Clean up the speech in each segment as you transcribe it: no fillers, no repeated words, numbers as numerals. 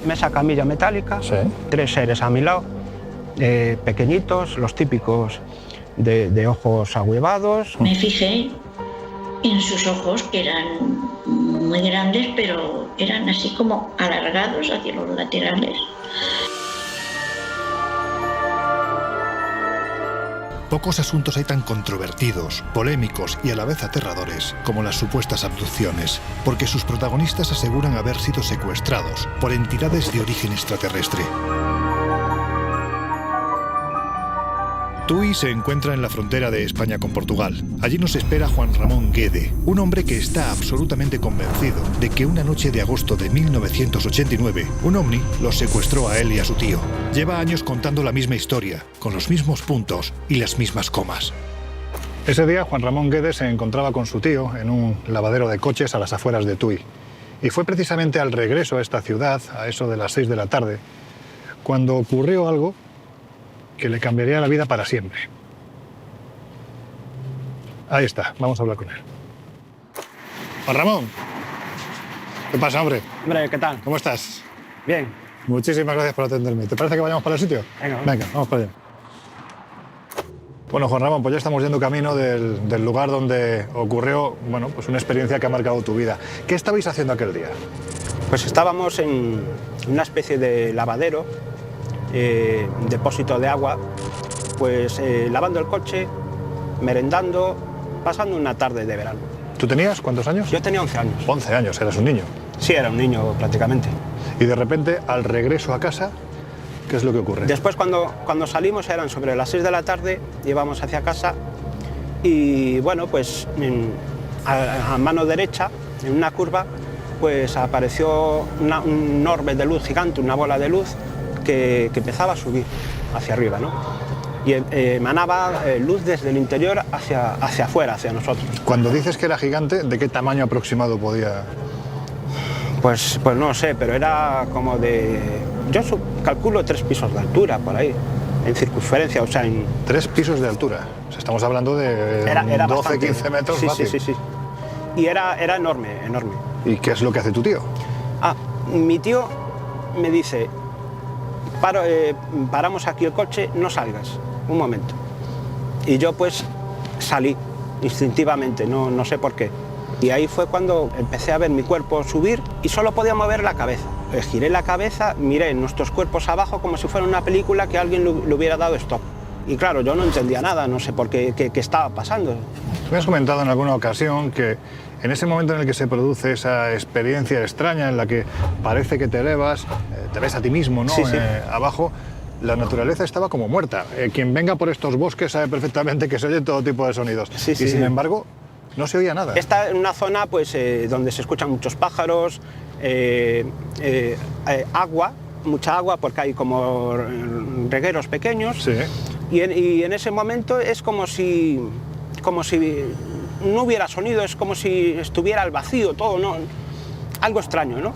mesa camilla metálica, Sí. 3 seres a mi lado, pequeñitos, los típicos de ojos ahuevados. Me fijé en sus ojos, que eran muy grandes, pero eran así como alargados hacia los laterales. Pocos asuntos hay tan controvertidos, polémicos y a la vez aterradores como las supuestas abducciones, porque sus protagonistas aseguran haber sido secuestrados por entidades de origen extraterrestre. Tui se encuentra en la frontera de España con Portugal. Allí nos espera Juan Ramón Guede, un hombre que está absolutamente convencido de que una noche de agosto de 1989, un ovni los secuestró a él y a su tío. Lleva años contando la misma historia, con los mismos puntos y las mismas comas. Ese día Juan Ramón Guede se encontraba con su tío en un lavadero de coches a las afueras de Tui. Y fue precisamente al regreso a esta ciudad, a eso de las 6 de la tarde, cuando ocurrió algo que le cambiaría la vida para siempre. Ahí está, vamos a hablar con él. Juan Ramón, ¿qué pasa, hombre? Hombre, ¿qué tal? ¿Cómo estás? Bien. Muchísimas gracias por atenderme. ¿Te parece que vayamos para el sitio? Venga. Vamos para allá. Bueno, Juan Ramón, pues ya estamos yendo camino del lugar donde ocurrió, bueno, pues una experiencia que ha marcado tu vida. ¿Qué estabais haciendo aquel día? Pues estábamos en una especie de lavadero, depósito de agua, pues lavando el coche, merendando, pasando una tarde de verano. ¿Tú tenías cuántos años? Yo tenía 11 años. 11 años, eras un niño. Sí, era un niño prácticamente. Y de repente, al regreso a casa, ¿qué es lo que ocurre? Después, cuando salimos, eran sobre las 6 de la tarde, íbamos hacia casa y, bueno, pues a mano derecha, en una curva, pues apareció un orbe de luz gigante, una bola de luz que empezaba a subir hacia arriba, ¿no? Y emanaba luz desde el interior hacia afuera, hacia nosotros. Cuando dices que era gigante, ¿de qué tamaño aproximado podía...? Pues no sé, pero era como de... Yo calculo 3 pisos de altura, por ahí, en circunferencia, o sea, en... 3 pisos de altura. O sea, estamos hablando de Era 12, bastante. 15 metros Sí, fácil. sí. Y era enorme, enorme. ¿Y qué es lo que hace tu tío? Mi tío me dice, paramos aquí el coche, no salgas, un momento. Y yo pues salí instintivamente, no sé por qué. Y ahí fue cuando empecé a ver mi cuerpo subir y solo podía mover la cabeza. Giré la cabeza, miré nuestros cuerpos abajo como si fuera una película que alguien le hubiera dado stop. Y claro, yo no entendía nada, no sé por qué estaba pasando. Me has comentado en alguna ocasión que en ese momento en el que se produce esa experiencia extraña en la que parece que te elevas, te ves a ti mismo, ¿no? Sí, sí. Abajo, la naturaleza estaba como muerta. Quien venga por estos bosques sabe perfectamente que se oye todo tipo de sonidos. Sí, y sí, sin sí. embargo, no se oía nada. Está en una zona pues, donde se escuchan muchos pájaros, agua, mucha agua, porque hay como regueros pequeños. Sí. Y en ese momento es como si no hubiera sonido, es como si estuviera al vacío todo, ¿no? Algo extraño, ¿no?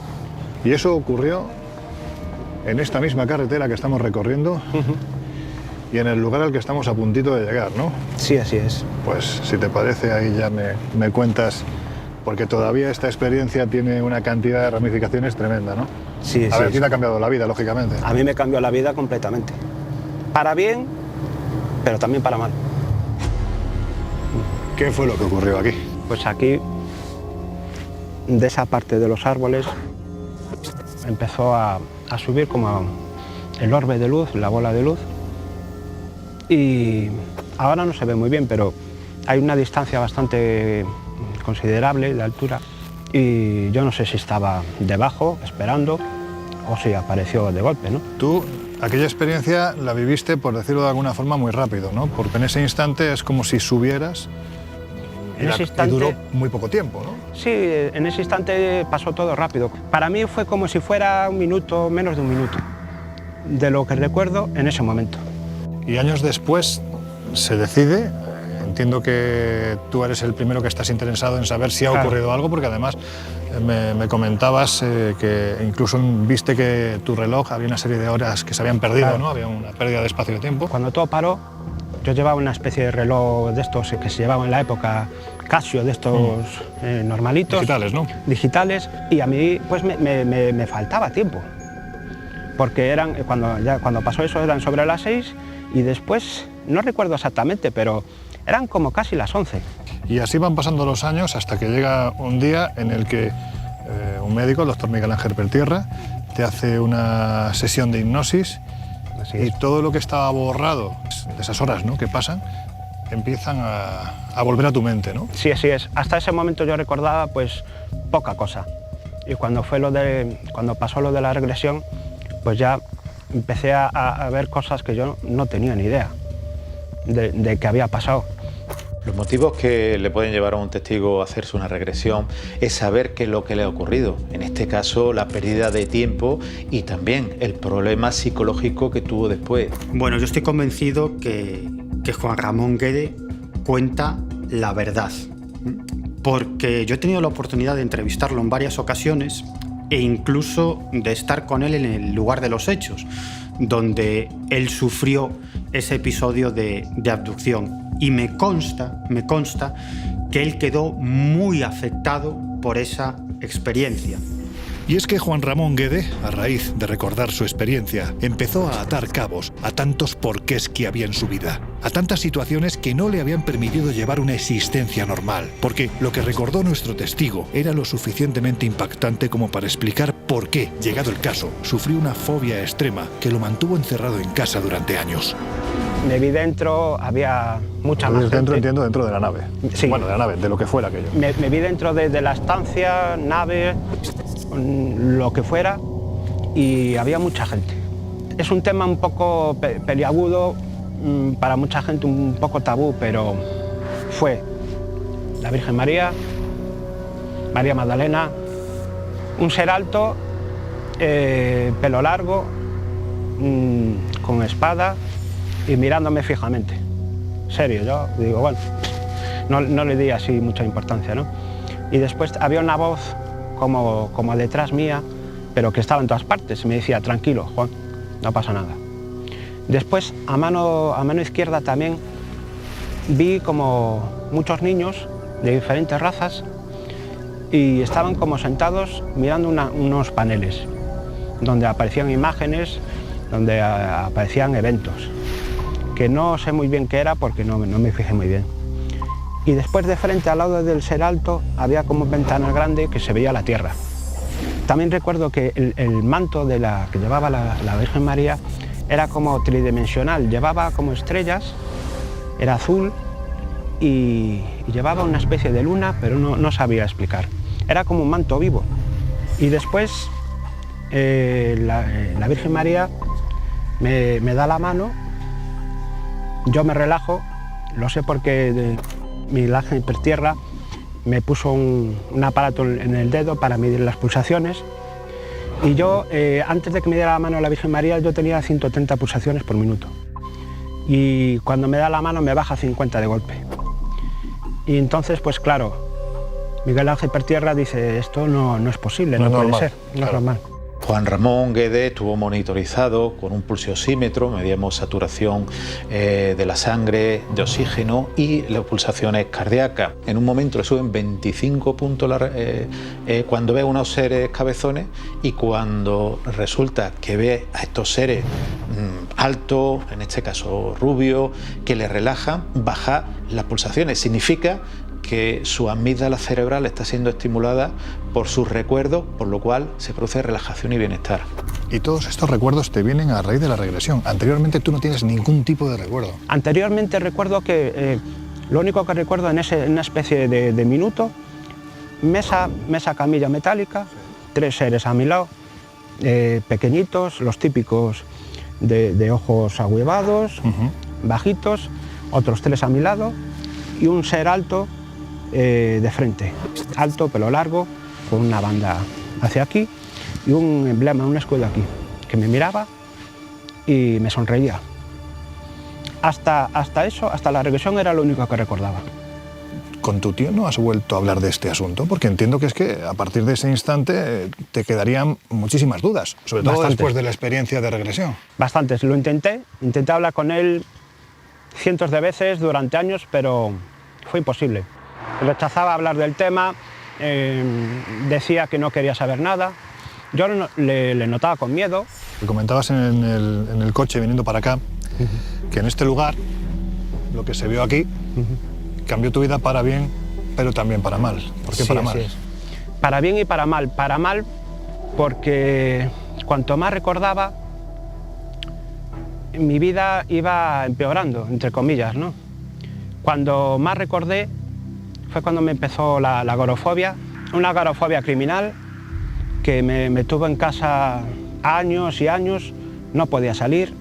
Y eso ocurrió en esta misma carretera que estamos recorriendo y en el lugar al que estamos a puntito de llegar, ¿no? Sí, así es. Pues si te parece, ahí ya me cuentas, porque todavía esta experiencia tiene una cantidad de ramificaciones tremenda, ¿no? Sí, A ver, sí. ¿quién te ha cambiado la vida, lógicamente? A mí me cambió la vida completamente. Para bien, pero también para mal. ¿Qué fue lo que ocurrió aquí? Pues aquí, de esa parte de los árboles, empezó a subir como el orbe de luz, la bola de luz. Y ahora no se ve muy bien, pero hay una distancia bastante considerable de altura. Y yo no sé si estaba debajo, esperando, o si apareció de golpe, ¿no? Tú, aquella experiencia la viviste, por decirlo de alguna forma, muy rápido, ¿no? Porque en ese instante es como si subieras En ese y instante- duró muy poco tiempo, ¿no? Sí, en ese instante pasó todo rápido. Para mí fue como si fuera un minuto, menos de un minuto, de lo que recuerdo en ese momento. Y años después se decide, entiendo que tú eres el primero que estás interesado en saber si ha Claro. ocurrido algo, porque además me comentabas que incluso viste que tu reloj había una serie de horas que se habían perdido, Claro. ¿no? Había una pérdida de espacio de tiempo. Cuando todo paró, yo llevaba una especie de reloj de estos que se llevaban en la época, Casio, de estos normalitos. Digitales, ¿no? Digitales, y a mí pues me faltaba tiempo. porque cuando pasó eso eran sobre las 6 y después, no recuerdo exactamente, pero eran como casi las 11. Y así van pasando los años hasta que llega un día en el que un médico, el doctor Miguel Ángel Pertierra, te hace una sesión de hipnosis y todo lo que estaba borrado de esas horas, ¿no?, que pasan, empiezan a volver a tu mente, ¿no? Sí, así es. Hasta ese momento yo recordaba pues poca cosa. Y cuando pasó lo de la regresión, pues ya empecé a ver cosas que yo no tenía ni idea de que había pasado. Los motivos que le pueden llevar a un testigo a hacerse una regresión es saber qué es lo que le ha ocurrido. En este caso, la pérdida de tiempo y también el problema psicológico que tuvo después. Bueno, yo estoy convencido que Juan Ramón Guede cuenta la verdad, porque yo he tenido la oportunidad de entrevistarlo en varias ocasiones e incluso de estar con él en el lugar de los hechos, donde él sufrió ese episodio de abducción. Y me consta que él quedó muy afectado por esa experiencia. Y es que Juan Ramón Guede, a raíz de recordar su experiencia, empezó a atar cabos a tantos porqués que había en su vida, a tantas situaciones que no le habían permitido llevar una existencia normal, porque lo que recordó nuestro testigo era lo suficientemente impactante como para explicar por qué, llegado el caso, sufrió una fobia extrema que lo mantuvo encerrado en casa durante años. Me vi dentro, había mucha más gente. Entiendo, dentro de la nave. Sí. Bueno, de la nave, de lo que fuera aquello. Me vi dentro de la estancia, nave, lo que fuera, y había mucha gente. Es un tema un poco peliagudo, para mucha gente un poco tabú, pero fue la Virgen María, María Magdalena, un ser alto, pelo largo, con espada y mirándome fijamente. Serio, yo digo, bueno, no le di así mucha importancia, ¿no? Y después había una voz como detrás mía, pero que estaba en todas partes, y me decía, tranquilo, Juan, no pasa nada. Después, a mano izquierda también, vi como muchos niños de diferentes razas y estaban como sentados mirando unos paneles donde aparecían imágenes, donde aparecían eventos, que no sé muy bien qué era porque no me fijé muy bien. Y después de frente, al lado del ser alto, había como una ventana grande que se veía la tierra. También recuerdo que el manto que llevaba la Virgen María era como tridimensional, llevaba como estrellas, era azul y llevaba una especie de luna, pero no sabía explicar. Era como un manto vivo. Y después la Virgen María me da la mano, yo me relajo, lo sé porque Miguel Ángel Pertierra me puso un aparato en el dedo para medir las pulsaciones y yo, antes de que me diera la mano la Virgen María, yo tenía 130 pulsaciones por minuto y cuando me da la mano me baja 50 de golpe. Y entonces, pues claro, Miguel Ángel Pertierra dice, esto no es posible, no puede ser, no es normal. Juan Ramón Guede estuvo monitorizado con un pulsiosímetro, medíamos saturación de la sangre, de oxígeno y las pulsaciones cardíacas. En un momento le suben 25 puntos cuando ve a unos seres cabezones y cuando resulta que ve a estos seres altos, en este caso rubios, que le relajan, baja las pulsaciones. Significa que su amígdala cerebral está siendo estimulada por sus recuerdos, por lo cual se produce relajación y bienestar. Y todos estos recuerdos te vienen a raíz de la regresión. Anteriormente tú no tienes ningún tipo de recuerdo. Anteriormente recuerdo que lo único que recuerdo en una especie de minuto, mesa camilla metálica, 3 seres a mi lado, pequeñitos, los típicos de ojos ahuevados, bajitos, otros 3 a mi lado y un ser alto de frente, alto, pelo largo, con una banda hacia aquí y un emblema, un escudo aquí, que me miraba y me sonreía. Hasta eso, hasta la regresión era lo único que recordaba. ¿Con tu tío no has vuelto a hablar de este asunto? Porque entiendo que es que a partir de ese instante te quedarían muchísimas dudas, sobre todo después de la experiencia de regresión. Bastantes, lo intenté hablar con él cientos de veces durante años, pero fue imposible. Rechazaba hablar del tema, decía que no quería saber nada Yo le notaba con miedo. Me comentabas en el coche viniendo para acá que en este lugar, lo que se vio aquí, cambió tu vida para bien, pero también para mal. ¿Por qué Sí, para mal? así es. Para bien y para mal. Para mal porque cuanto más recordaba, mi vida iba empeorando, entre comillas, ¿no? Cuando más recordé fue cuando me empezó la agorafobia, una agorafobia criminal que me tuvo en casa años y años, no podía salir.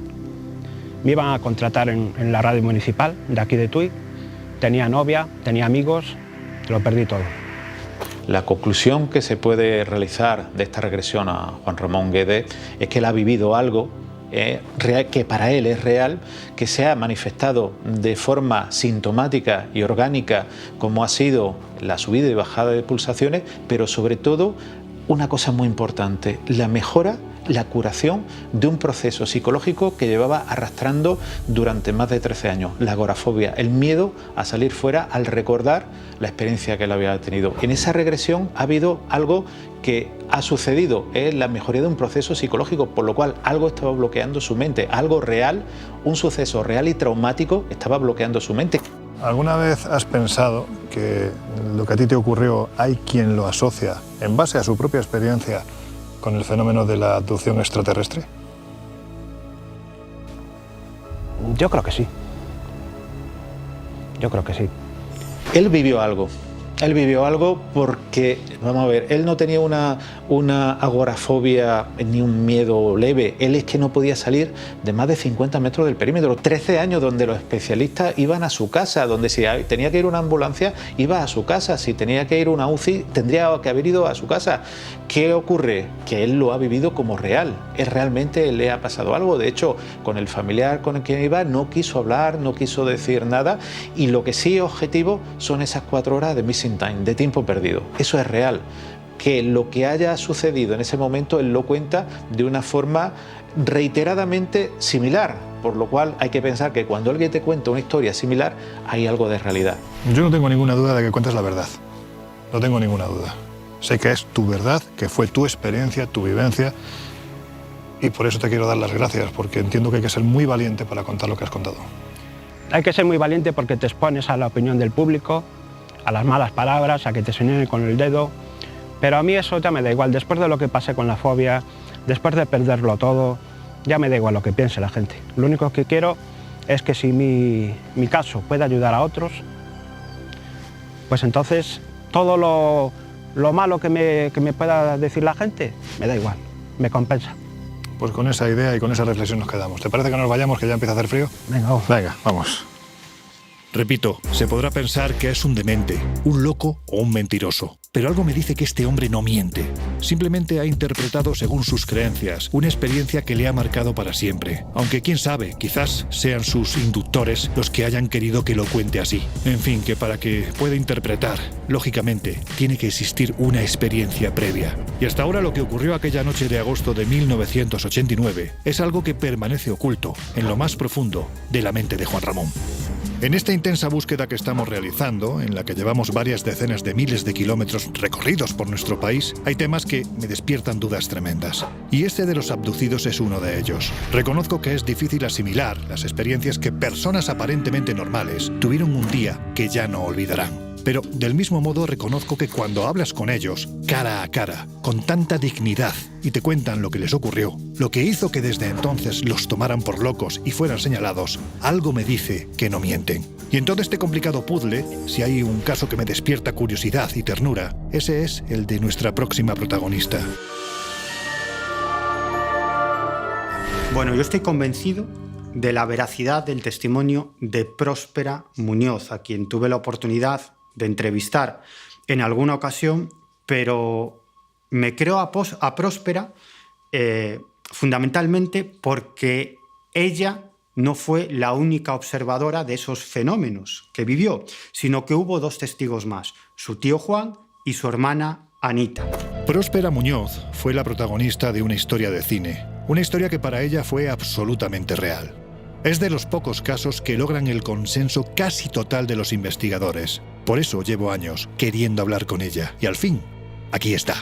Me iban a contratar en la radio municipal de aquí de Tui, tenía novia, tenía amigos, lo perdí todo. La conclusión que se puede realizar de esta regresión a Juan Ramón Guedes es que él ha vivido algo real, que para él es real, que se ha manifestado de forma sintomática y orgánica, como ha sido la subida y bajada de pulsaciones, pero sobre todo una cosa muy importante, la mejora, la curación de un proceso psicológico que llevaba arrastrando durante más de 13 años, la agorafobia, el miedo a salir fuera al recordar la experiencia que él había tenido. En esa regresión ha habido algo que ha sucedido, es la mejoría de un proceso psicológico, por lo cual algo estaba bloqueando su mente, algo real, un suceso real y traumático estaba bloqueando su mente. ¿Alguna vez has pensado que lo que a ti te ocurrió hay quien lo asocia, en base a su propia experiencia, con el fenómeno de la abducción extraterrestre? Yo creo que sí. Yo creo que sí. Él vivió algo. Él vivió algo porque, vamos a ver, él no tenía una agorafobia ni un miedo leve. Él es que no podía salir de más de 50 metros del perímetro. 13 años donde los especialistas iban a su casa, donde si tenía que ir una ambulancia, iba a su casa. Si tenía que ir una UCI, tendría que haber ido a su casa. ¿Qué ocurre? Que él lo ha vivido como real. Él realmente le ha pasado algo. De hecho, con el familiar con el que iba no quiso hablar, no quiso decir nada. Y lo que sí es objetivo son esas 4 horas de missing time, de tiempo perdido. Eso es real. Que lo que haya sucedido en ese momento él lo cuenta de una forma reiteradamente similar, por lo cual hay que pensar que cuando alguien te cuenta una historia similar hay algo de realidad. Yo no tengo ninguna duda de que cuentas la verdad. No tengo ninguna duda. Sé que es tu verdad, que fue tu experiencia, tu vivencia, y por eso te quiero dar las gracias, porque entiendo que hay que ser muy valiente para contar lo que has contado. Hay que ser muy valiente porque te expones a la opinión del público, a las malas palabras, a que te señalen con el dedo, pero a mí eso ya me da igual. Después de lo que pasé con la fobia, después de perderlo todo, ya me da igual lo que piense la gente. Lo único que quiero es que si mi caso puede ayudar a otros, pues entonces todo lo malo que me pueda decir la gente, me da igual, me compensa. Pues con esa idea y con esa reflexión nos quedamos. ¿Te parece que nos vayamos, que ya empieza a hacer frío? Venga, vamos. Venga, vamos. Repito, se podrá pensar que es un demente, un loco o un mentiroso. Pero algo me dice que este hombre no miente. Simplemente ha interpretado según sus creencias una experiencia que le ha marcado para siempre. Aunque quién sabe, quizás sean sus inductores los que hayan querido que lo cuente así. En fin, que para que pueda interpretar, lógicamente, tiene que existir una experiencia previa. Y hasta ahora lo que ocurrió aquella noche de agosto de 1989 es algo que permanece oculto en lo más profundo de la mente de Juan Ramón. En esta intensa búsqueda que estamos realizando, en la que llevamos varias decenas de miles de kilómetros recorridos por nuestro país, hay temas que me despiertan dudas tremendas. Y este de los abducidos es uno de ellos. Reconozco que es difícil asimilar las experiencias que personas aparentemente normales tuvieron un día que ya no olvidarán. Pero del mismo modo reconozco que cuando hablas con ellos, cara a cara, con tanta dignidad, y te cuentan lo que les ocurrió, lo que hizo que desde entonces los tomaran por locos y fueran señalados, algo me dice que no mienten. Y en todo este complicado puzzle, si hay un caso que me despierta curiosidad y ternura, ese es el de nuestra próxima protagonista. Bueno, yo estoy convencido de la veracidad del testimonio de Próspera Muñoz, a quien tuve la oportunidad de entrevistar en alguna ocasión, pero me creo a Próspera fundamentalmente porque ella no fue la única observadora de esos fenómenos que vivió, sino que hubo 2 testigos más, su tío Juan y su hermana Anita. Próspera Muñoz fue la protagonista de una historia de cine, una historia que para ella fue absolutamente real. Es de los pocos casos que logran el consenso casi total de los investigadores. Por eso llevo años queriendo hablar con ella. Y al fin, aquí está.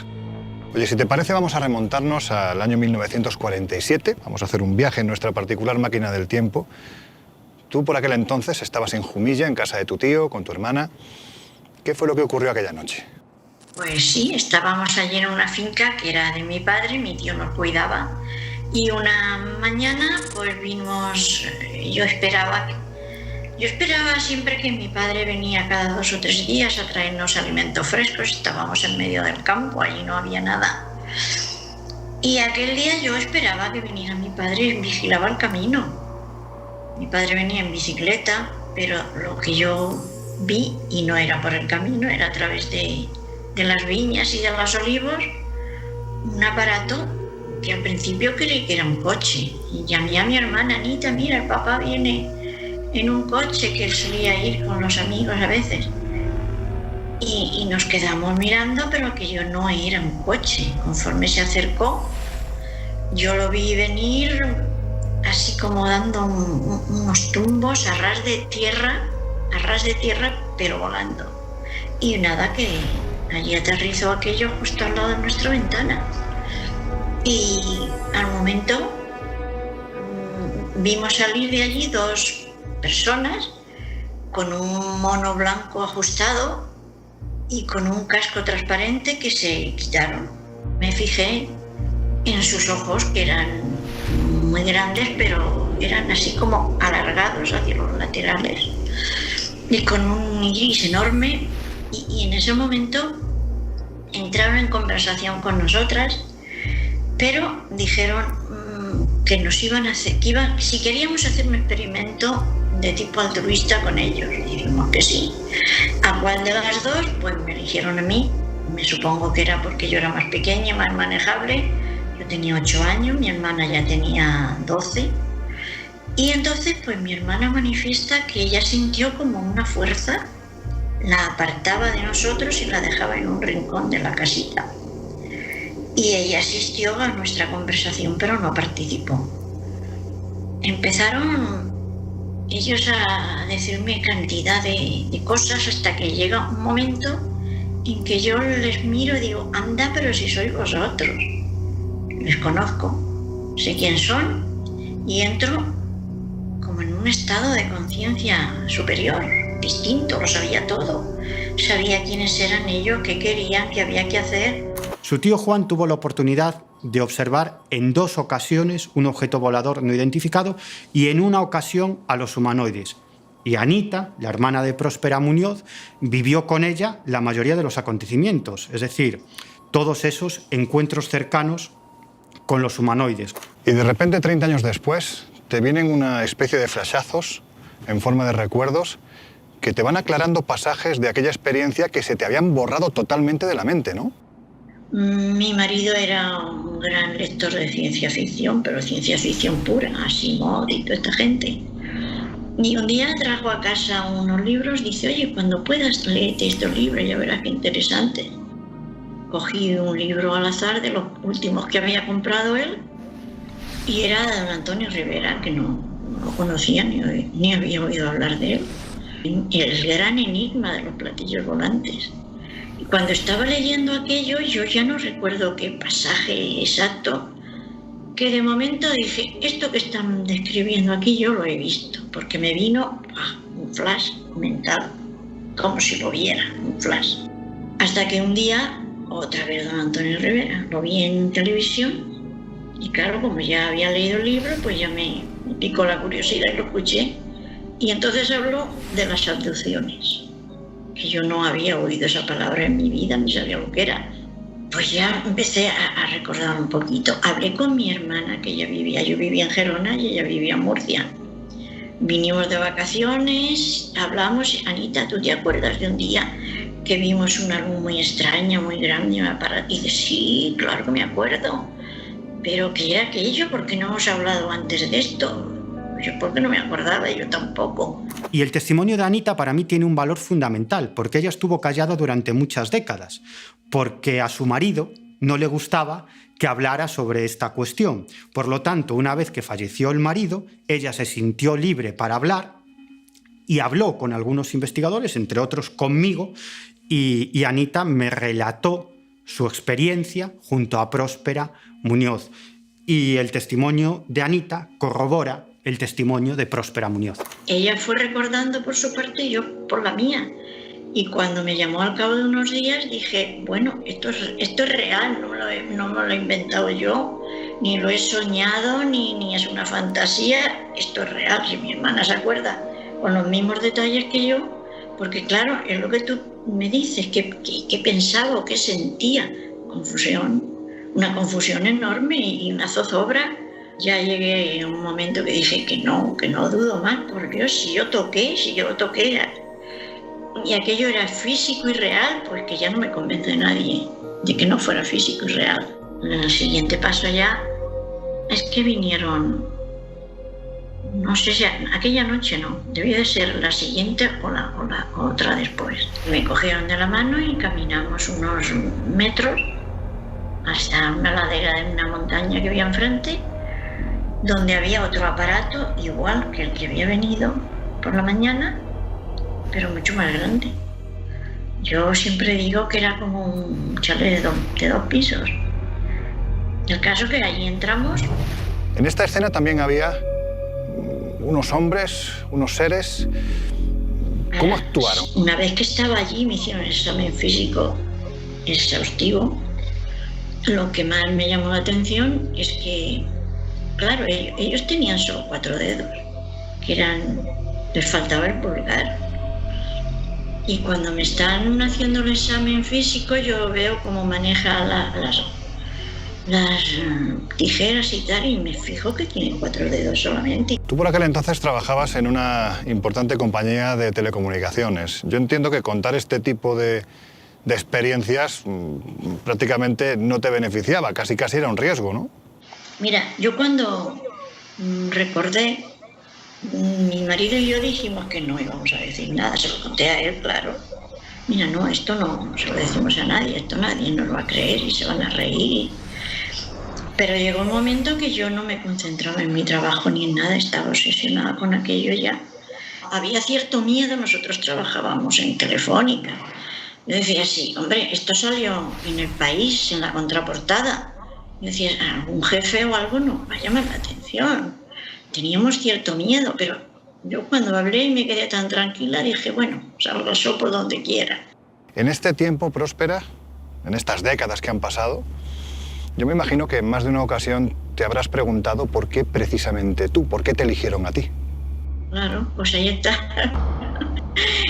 Oye, si te parece, vamos a remontarnos al año 1947. Vamos a hacer un viaje en nuestra particular máquina del tiempo. Tú por aquel entonces estabas en Jumilla, en casa de tu tío, con tu hermana. ¿Qué fue lo que ocurrió aquella noche? Pues sí, estábamos allí en una finca que era de mi padre, mi tío nos cuidaba. Y una mañana pues vimos, yo esperaba siempre que mi padre venía cada 2 o 3 días a traernos alimentos frescos. Estábamos en medio del campo, allí no había nada. Y aquel día yo esperaba que viniera mi padre y vigilaba el camino. Mi padre venía en bicicleta, pero lo que yo vi, y no era por el camino, era a través de las viñas y de los olivos, un aparato que al principio creí que era un coche. Y llamé a mi hermana: Anita, mira, el papá viene en un coche, que él solía ir con los amigos a veces. Y nos quedamos mirando, pero aquello no era un coche. Conforme se acercó, yo lo vi venir así como dando unos tumbos a ras de tierra, pero volando. Y nada, que allí aterrizó aquello justo al lado de nuestra ventana. Y al momento vimos salir de allí 2 personas con un mono blanco ajustado y con un casco transparente que se quitaron. Me fijé en sus ojos, que eran muy grandes, pero eran así como alargados hacia los laterales y con un iris enorme, y en ese momento entraron en conversación con nosotras, pero dijeron que nos iban a hacer, si queríamos hacer un experimento de tipo altruista con ellos. Dijimos que sí. ¿A cuál de las 2? Pues me eligieron a mí. Me supongo que era porque yo era más pequeña, más manejable. Yo tenía 8 años, mi hermana ya tenía 12. Y entonces pues mi hermana manifiesta que ella sintió como una fuerza, la apartaba de nosotros y la dejaba en un rincón de la casita. Y ella asistió a nuestra conversación, pero no participó. Empezaron ellos a decirme cantidad de cosas, hasta que llega un momento en que yo les miro y digo: anda, pero si sois vosotros. Les conozco, sé quién son, y entro como en un estado de conciencia superior, distinto, lo sabía todo. Sabía quiénes eran ellos, qué querían, qué había que hacer. Su tío Juan tuvo la oportunidad de observar en 2 ocasiones un objeto volador no identificado y en una ocasión a los humanoides. Y Anita, la hermana de Próspera Muñoz, vivió con ella la mayoría de los acontecimientos, es decir, todos esos encuentros cercanos con los humanoides. Y de repente, 30 años después, te vienen una especie de flashazos en forma de recuerdos que te van aclarando pasajes de aquella experiencia que se te habían borrado totalmente de la mente, ¿no? Mi marido era un gran lector de ciencia ficción, pero ciencia ficción pura, Asimov y toda esta gente. Y un día trajo a casa unos libros, dice: oye, cuando puedas léete estos libros, ya verás qué interesante. Cogí un libro al azar de los últimos que había comprado él, y era de don Antonio Rivera, que no lo conocía ni había oído hablar de él. El gran enigma de los platillos volantes. Y cuando estaba leyendo aquello, yo ya no recuerdo qué pasaje exacto, que de momento dije: esto que están describiendo aquí yo lo he visto, porque me vino un flash mental, como si lo viera, un flash. Hasta que un día, otra vez don Antonio Rivera, lo vi en televisión, y claro, como ya había leído el libro, pues ya me picó la curiosidad y lo escuché. Y entonces habló de las abducciones, que yo no había oído esa palabra en mi vida, ni sabía lo que era. Pues ya empecé a recordar un poquito. Hablé con mi hermana, que yo vivía en Gerona y ella vivía en Murcia. Vinimos de vacaciones, hablamos. Anita, ¿tú te acuerdas de un día que vimos una luz muy extraña, muy grande? Y dice: sí, claro que me acuerdo. ¿Pero qué era aquello? ¿Por qué no hemos hablado antes de esto? Yo porque no me acordaba, yo tampoco. Y el testimonio de Anita para mí tiene un valor fundamental, porque ella estuvo callada durante muchas décadas, porque a su marido no le gustaba que hablara sobre esta cuestión. Por lo tanto, una vez que falleció el marido, ella se sintió libre para hablar y habló con algunos investigadores, entre otros conmigo, y Anita me relató su experiencia junto a Próspera Muñoz. Y el testimonio de Anita corrobora el testimonio de Próspera Muñoz. Ella fue recordando por su parte y yo por la mía. Y cuando me llamó al cabo de unos días dije, bueno, esto es real, no me lo he inventado yo, ni lo he soñado, ni es una fantasía, esto es real. Si mi hermana se acuerda con los mismos detalles que yo, porque claro, es lo que tú me dices, que pensaba o que sentía, confusión, una confusión enorme y una zozobra. Ya llegué a un momento que dije que no dudo más, por Dios, si yo toqué y aquello era físico y real, pues que ya no me convence nadie de que no fuera físico y real. El siguiente paso ya es que vinieron, no sé si aquella noche no, debía de ser la siguiente o la otra después. Me cogieron de la mano y caminamos unos metros hasta una ladera de una montaña que había enfrente, donde había otro aparato igual que el que había venido por la mañana, pero mucho más grande. Yo siempre digo que era como un chalet de dos pisos. El caso que allí entramos. En esta escena también había unos hombres, unos seres. ¿Cómo actuaron? Una vez que estaba allí me hicieron el examen físico exhaustivo. Lo que más me llamó la atención es que, claro, ellos tenían solo 4 dedos, les faltaba el pulgar. Y cuando me están haciendo el examen físico, yo veo cómo maneja las tijeras y tal, y me fijo que tiene 4 dedos solamente. Tú por aquel entonces trabajabas en una importante compañía de telecomunicaciones. Yo entiendo que contar este tipo de experiencias prácticamente no te beneficiaba, casi era un riesgo, ¿no? Mira, yo cuando recordé, mi marido y yo dijimos que no íbamos a decir nada, se lo conté a él, claro. Mira, no, esto no se lo decimos a nadie, esto nadie nos lo va a creer y se van a reír. Pero llegó un momento que yo no me concentraba en mi trabajo ni en nada, estaba obsesionada con aquello ya. Había cierto miedo, nosotros trabajábamos en Telefónica. Yo decía, sí, hombre, esto salió en El País, en la contraportada. Yo decía, algún jefe o algo nos va a llamar la atención. Teníamos cierto miedo, pero yo cuando hablé y me quedé tan tranquila dije, bueno, sálgase por donde quiera. En este tiempo, Próspera, en estas décadas que han pasado, yo me imagino que en más de una ocasión te habrás preguntado por qué precisamente tú, por qué te eligieron a ti. Claro, pues ahí está.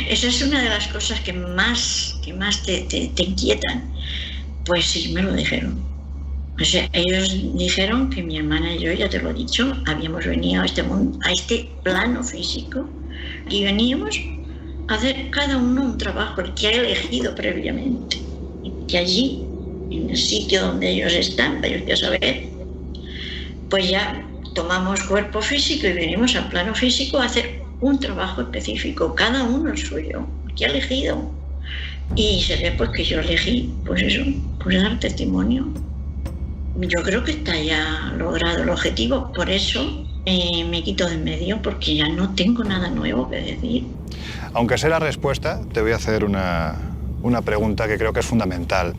Esa es una de las cosas que más te inquietan. Pues sí, me lo dijeron. O sea, ellos dijeron que mi hermana y yo, ya te lo he dicho, habíamos venido a este mundo, a este plano físico, y veníamos a hacer cada uno un trabajo, el que ha elegido previamente. Y que allí, en el sitio donde ellos están, para ellos ya saber, pues ya tomamos cuerpo físico y venimos al plano físico a hacer un trabajo específico, cada uno el suyo, el que ha elegido. Y se ve pues que yo elegí, pues eso, pues dar testimonio. Yo creo que está ya logrado el objetivo, por eso me quito de en medio, porque ya no tengo nada nuevo que decir. Aunque sé la respuesta, te voy a hacer una pregunta que creo que es fundamental.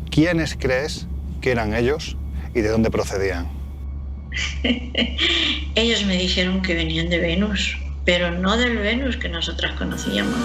¿Quiénes crees que eran ellos y de dónde procedían? Ellos me dijeron que venían de Venus, pero no del Venus que nosotras conocíamos.